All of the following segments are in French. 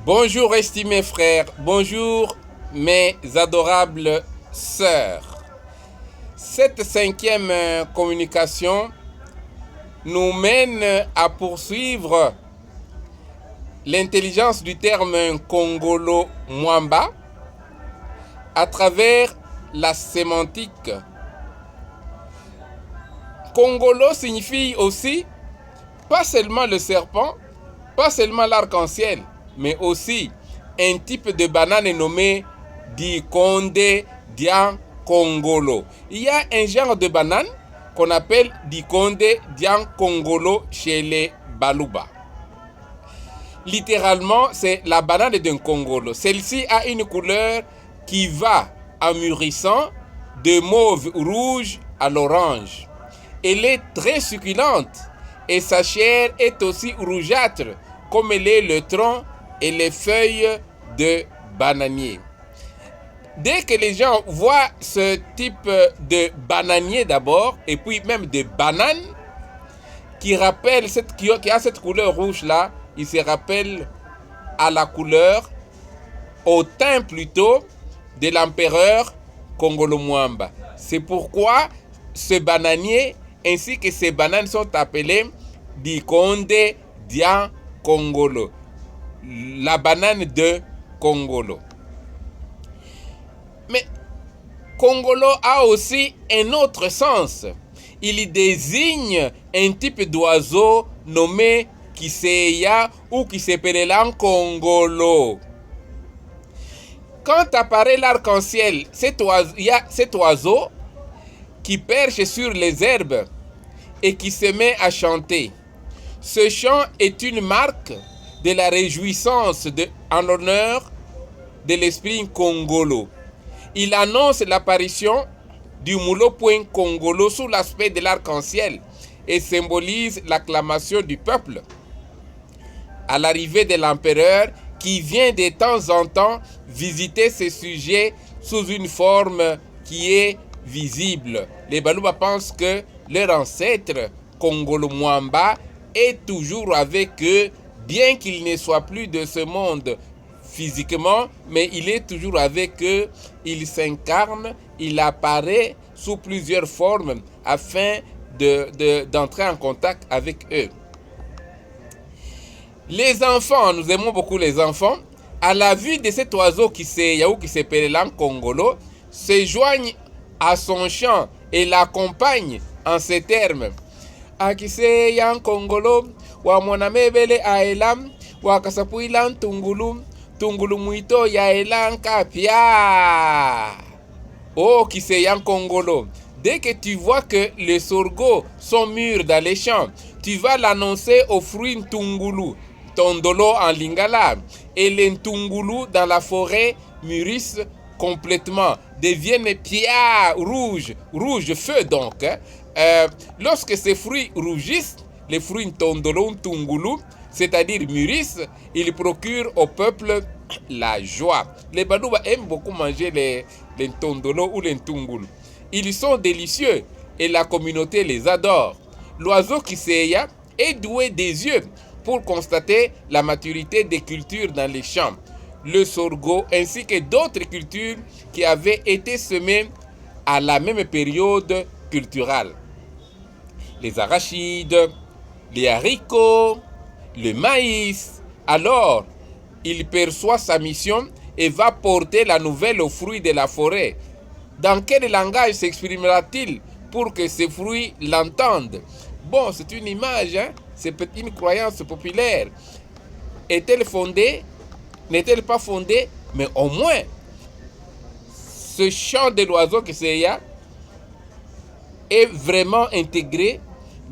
Bonjour estimés frères, bonjour mes adorables sœurs. Cette cinquième communication nous mène à poursuivre l'intelligence du terme Kongolo Mwamba à travers la sémantique. Kongolo signifie aussi pas seulement le serpent, pas seulement l'arc-en-ciel, mais aussi un type de banane nommé Dikonde Dian Kongolo. Il y a un genre de banane qu'on appelle Dikonde Dian Kongolo chez les Baluba. Littéralement, c'est la banane d'un Kongolo. Celle-ci a une couleur qui va en mûrissant de mauve rouge à l'orange. Elle est très succulente et sa chair est aussi rougeâtre comme elle est le tronc et les feuilles de bananier. Dès que les gens voient ce type de bananier d'abord, et puis même de banane, qui a cette couleur rouge là, ils se rappellent à la couleur, au teint plutôt, de l'empereur Kongolo Mwamba. C'est pourquoi ce bananier ainsi que ces bananes sont appelées Dikonde Dian Kongolo, la banane de Kongolo. Mais Kongolo a aussi un autre sens. Il désigne un type d'oiseau nommé Kiseya ou Kiseperelan Kongolo. Quand apparaît l'arc-en-ciel, il y a cet oiseau qui perche sur les herbes et qui se met à chanter. Ce chant est une marque de la réjouissance en l'honneur de l'esprit Kongolo. Il annonce l'apparition du Mulopwen Kongolo sous l'aspect de l'arc-en-ciel et symbolise l'acclamation du peuple à l'arrivée de l'empereur qui vient de temps en temps visiter ses sujets sous une forme qui est visible. Les Baluba pensent que leur ancêtre Kongolo Mwamba est toujours avec eux, bien qu'il ne soit plus de ce monde physiquement, mais il est toujours avec eux, il s'incarne, il apparaît sous plusieurs formes afin d'entrer en contact avec eux. Les enfants, nous aimons beaucoup les enfants, à la vue de cet oiseau qui s'appelle Kongolo, se joignent à son chant et l'accompagnent en ces termes. Akiseyan Kongolo, wa mwanamebele aelam, wa kasapuilan tungulu, tungulu muito ya elan kapia. Oh, Kiseyan Kongolo, dès que tu vois que les sorgho sont mûrs dans les champs, tu vas l'annoncer aux fruits Ntungulu, Tondolo en lingala, et les Ntungulu dans la forêt mûrissent complètement, deviennent pierres rouge feu donc. Lorsque ces fruits rougissent, les fruits Ntondolo, Ntungulu, c'est-à-dire mûrissent, ils procurent au peuple la joie. Les Baluba aiment beaucoup manger les Ntondolo ou les Ntungulu. Ils sont délicieux et la communauté les adore. L'oiseau Kiseya est doué des yeux pour constater la maturité des cultures dans les champs, le sorgho ainsi que d'autres cultures qui avaient été semées à la même période culturelle. Les arachides, les haricots, le maïs. Alors, il perçoit sa mission et va porter la nouvelle aux fruits de la forêt. Dans quel langage s'exprimera-t-il pour que ces fruits l'entendent? Bon, c'est une image, hein? C'est une croyance populaire. Est-elle fondée? N'est-elle pas fondée? Mais au moins, ce chant de l'oiseau Kiseya est vraiment intégré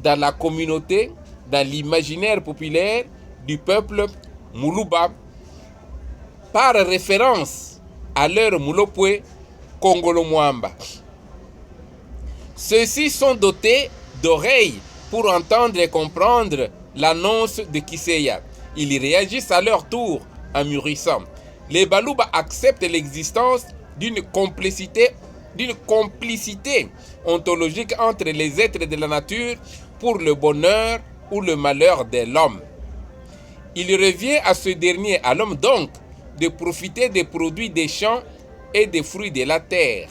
dans la communauté, dans l'imaginaire populaire du peuple Muluba, par référence à leur Mulopwe Kongolo Mwamba. Ceux-ci sont dotés d'oreilles pour entendre et comprendre l'annonce de Kiseya. Ils réagissent à leur tour en mûrissant. Les Baluba acceptent l'existence d'une complicité ontologique entre les êtres de la nature pour le bonheur ou le malheur de l'homme. Il revient à ce dernier, à l'homme donc, de profiter des produits des champs et des fruits de la terre.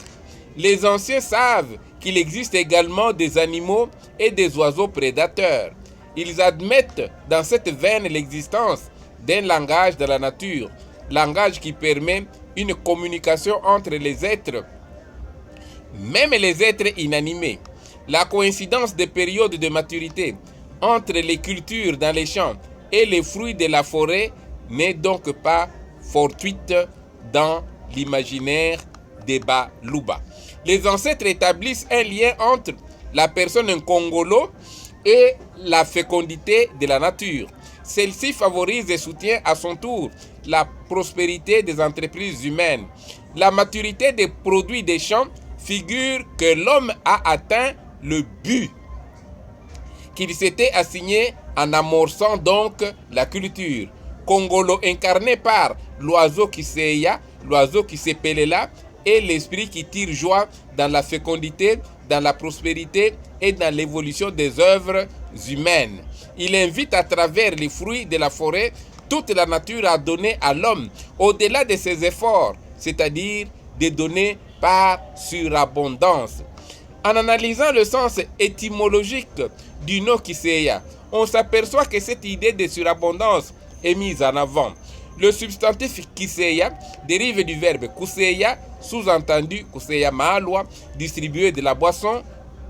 Les anciens savent qu'il existe également des animaux et des oiseaux prédateurs. Ils admettent dans cette veine l'existence d'un langage de la nature, langage qui permet une communication entre les êtres, même les êtres inanimés. La coïncidence des périodes de maturité entre les cultures dans les champs et les fruits de la forêt n'est donc pas fortuite dans l'imaginaire des Baluba. Les ancêtres établissent un lien entre la personne Nkongolo et la fécondité de la nature. Celle-ci favorise et soutient à son tour la prospérité des entreprises humaines. La maturité des produits des champs figure que l'homme a atteint le but qu'il s'était assigné en amorçant donc la culture. Kongolo incarné par l'oiseau Kiseya, l'oiseau Kisepelela, et l'esprit qui tire joie dans la fécondité, dans la prospérité et dans l'évolution des œuvres humaines. Il invite à travers les fruits de la forêt toute la nature à donner à l'homme au-delà de ses efforts, c'est-à-dire de donner par surabondance. En analysant le sens étymologique du nom Kiseya, on s'aperçoit que cette idée de surabondance est mise en avant. Le substantif Kiseya dérive du verbe Kuseya, sous-entendu Kuseya Maalwa, distribuer de la boisson,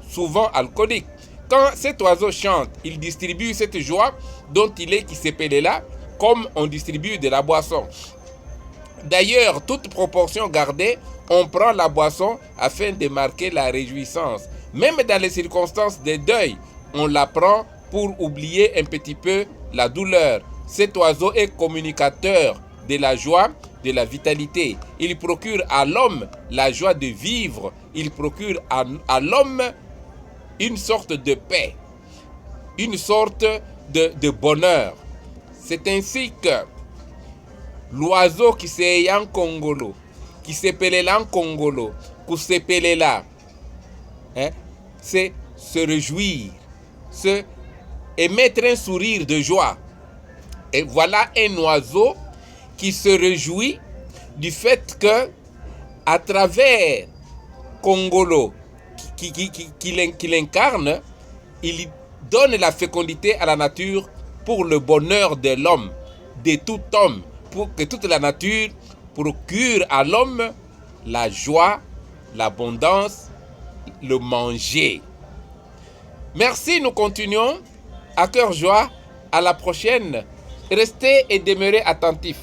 souvent alcoolique. Quand cet oiseau chante, il distribue cette joie dont il est Kisepelela, comme on distribue de la boisson. D'ailleurs, toute proportion gardée, on prend la boisson afin de marquer la réjouissance. Même dans les circonstances de deuil, on la prend pour oublier un petit peu la douleur. Cet oiseau est communicateur de la joie, de la vitalité. Il procure à l'homme la joie de vivre. Il procure à l'homme une sorte de paix, une sorte de bonheur. C'est ainsi que l'oiseau qui s'est en Congolo, qui s'appelait en Congolo, qui s'appelait là, c'est se réjouir, et mettre un sourire de joie. Et voilà un oiseau qui se réjouit du fait que, à travers Congolo, qu'il incarne, il donne la fécondité à la nature pour le bonheur de l'homme, de tout homme, pour que toute la nature procure à l'homme la joie, l'abondance, le manger. Merci, nous continuons à cœur joie. À la prochaine. Restez et demeurez attentifs.